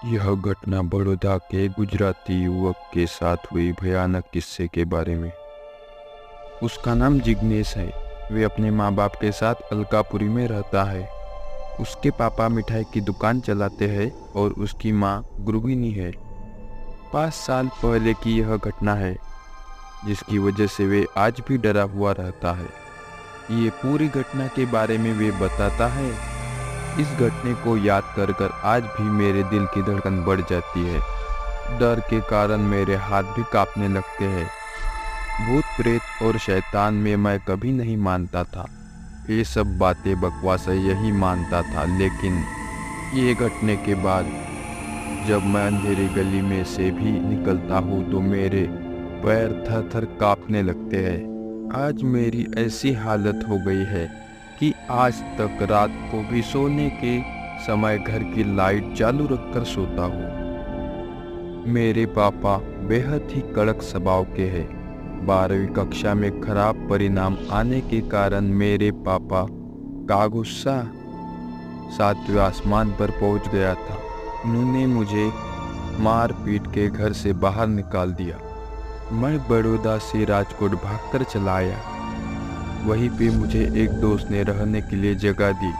यह घटना बड़ौदा के गुजराती युवक के साथ हुई भयानक किस्से के बारे में। उसका नाम जिग्नेश है। वे अपने माँ बाप के साथ अलकापुरी में रहता है। उसके पापा मिठाई की दुकान चलाते हैं और उसकी माँ गृहिणी है। 5 साल पहले की यह घटना है, जिसकी वजह से वे आज भी डरा हुआ रहता है। ये पूरी घटना के बारे में वे बताता है। इस घटने को याद कर कर आज भी मेरे दिल की धड़कन बढ़ जाती है। डर के कारण मेरे हाथ भी कांपने लगते हैं। भूत प्रेत और शैतान में मैं कभी नहीं मानता था। ये सब बातें बकवास है, यही मानता था। लेकिन ये घटने के बाद जब मैं अंधेरी गली में से भी निकलता हूँ तो मेरे पैर थर थर कांपने लगते हैं। आज मेरी ऐसी हालत हो गई है कि आज तक रात को भी सोने के समय घर की लाइट चालू रखकर सोता हूँ। मेरे पापा बेहद ही कड़क स्वभाव के हैं। 12वीं कक्षा में खराब परिणाम आने के कारण मेरे पापा का गुस्सा 7वें आसमान पर पहुंच गया था। उन्होंने मुझे मार पीट के घर से बाहर निकाल दिया। मैं बड़ौदा से राजकोट भागकर चला आया। वहीं पे मुझे एक दोस्त ने रहने के लिए जगह दी,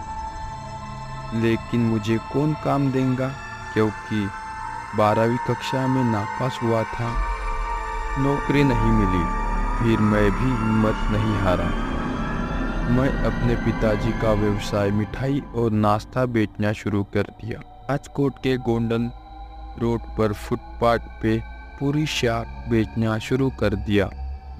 लेकिन मुझे कौन काम देगा, क्योंकि 12वीं कक्षा में नापास हुआ था। नौकरी नहीं मिली। फिर मैं भी हिम्मत नहीं हारा। मैं अपने पिताजी का व्यवसाय मिठाई और नाश्ता बेचना शुरू कर दिया। राजकोट के गोंडल रोड पर फुटपाथ पे पूरी शाक बेचना शुरू कर दिया।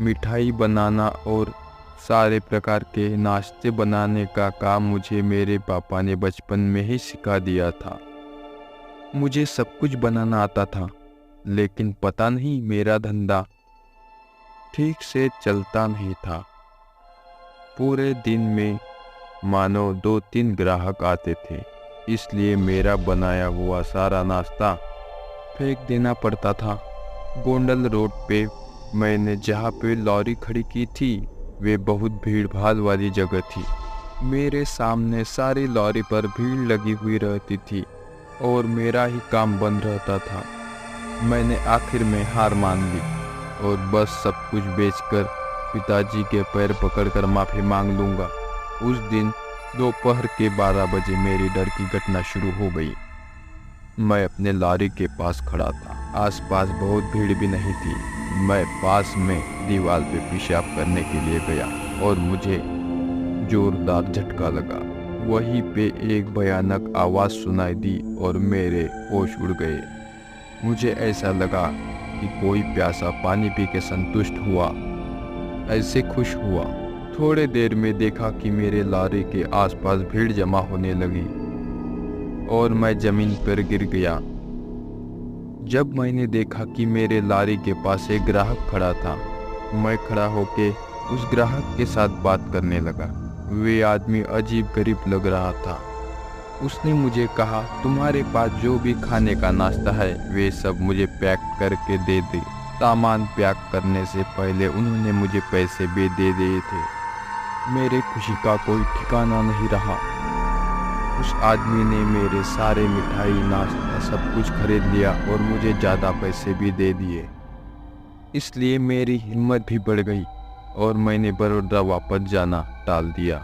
मिठाई बनाना और सारे प्रकार के नाश्ते बनाने का काम मुझे मेरे पापा ने बचपन में ही सिखा दिया था। मुझे सब कुछ बनाना आता था, लेकिन पता नहीं मेरा धंधा ठीक से चलता नहीं था। पूरे दिन में मानो 2-3 ग्राहक आते थे, इसलिए मेरा बनाया हुआ सारा नाश्ता फेंक देना पड़ता था। गोंडल रोड पे मैंने जहाँ पे लॉरी खड़ी की थी, वे बहुत भीड़ भाड़ वाली जगह थी। मेरे सामने सारी लॉरी पर भीड़ लगी हुई रहती थी और मेरा ही काम बंद रहता था। मैंने आखिर में हार मान ली और बस सब कुछ बेचकर पिताजी के पैर पकड़कर माफ़ी मांग लूँगा। उस दिन दोपहर के 12 बजे मेरी डर की घटना शुरू हो गई। मैं अपने लॉरी के पास खड़ा था। आसपास बहुत भीड़ भी नहीं थी। मैं पास में दीवार पे पेशाब करने के लिए गया और मुझे जोरदार झटका लगा। वहीं पे एक भयानक आवाज़ सुनाई दी और मेरे होश उड़ गए। मुझे ऐसा लगा कि कोई प्यासा पानी पी के संतुष्ट हुआ, ऐसे खुश हुआ। थोड़े देर में देखा कि मेरे लॉरी के आसपास भीड़ जमा होने लगी और मैं ज़मीन पर गिर गया। जब मैंने देखा कि मेरे लॉरी के पास एक ग्राहक खड़ा था, मैं खड़ा होके उस ग्राहक के साथ बात करने लगा। वे आदमी अजीब गरीब लग रहा था। उसने मुझे कहा, तुम्हारे पास जो भी खाने का नाश्ता है वे सब मुझे पैक करके दे दे। सामान पैक करने से पहले उन्होंने मुझे पैसे भी दे दिए थे। मेरे खुशी का कोई ठिकाना नहीं रहा। उस आदमी ने मेरे सारे मिठाई नाश्ता सब कुछ खरीद लिया और मुझे ज़्यादा पैसे भी दे दिए। इसलिए मेरी हिम्मत भी बढ़ गई और मैंने बड़ौदा वापस जाना टाल दिया।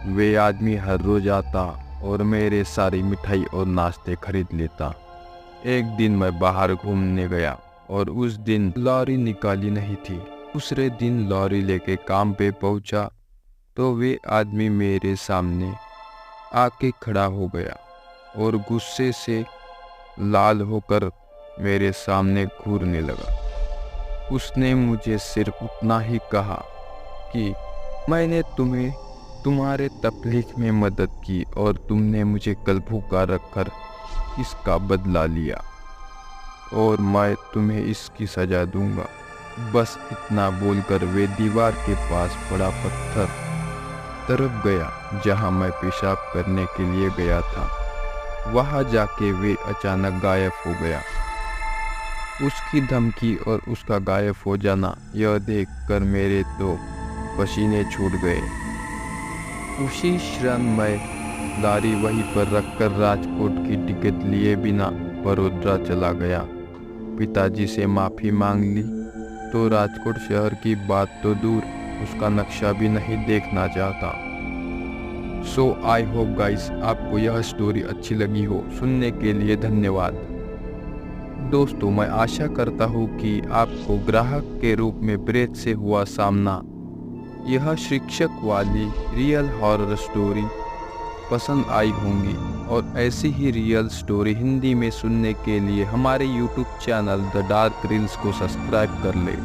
वे आदमी हर रोज़ आता और मेरे सारी मिठाई और नाश्ते खरीद लेता। एक दिन मैं बाहर घूमने गया और उस दिन लॉरी निकाली नहीं थी। दूसरे दिन लॉरी लेके काम पे पहुंचा तो वे आदमी मेरे सामने आके खड़ा हो गया और गुस्से से लाल होकर मेरे सामने घूरने लगा। उसने मुझे सिर्फ उतना ही कहा कि मैंने तुम्हें तुम्हारे तकलीफ में मदद की और तुमने मुझे कल भूखा रखकर इसका बदला लिया और मैं तुम्हें इसकी सजा दूंगा। बस इतना बोलकर वे दीवार के पास पड़ा पत्थर तरफ गया जहां मैं पेशाब करने के लिए गया था। वहां जाके वे अचानक गायब हो गया। उसकी धमकी और उसका गायब हो जाना यह देखकर मेरे तो पसीने छूट गए। उसी क्षण मैं लॉरी वहीं पर रखकर राजकोट की टिकट लिए बिना बड़ौदा चला गया। पिताजी से माफ़ी मांग ली तो राजकोट शहर की बात तो दूर, उसका नक्शा भी नहीं देखना चाहता। सो आई होप गाइस आपको यह स्टोरी अच्छी लगी हो। सुनने के लिए धन्यवाद। दोस्तों, मैं आशा करता हूँ कि आपको ग्राहक के रूप में प्रेत से हुआ सामना, यह शिक्षक वाली रियल हॉरर स्टोरी पसंद आई होंगी, और ऐसी ही रियल स्टोरी हिंदी में सुनने के लिए हमारे YouTube channel the dark reels को सब्सक्राइब कर ले।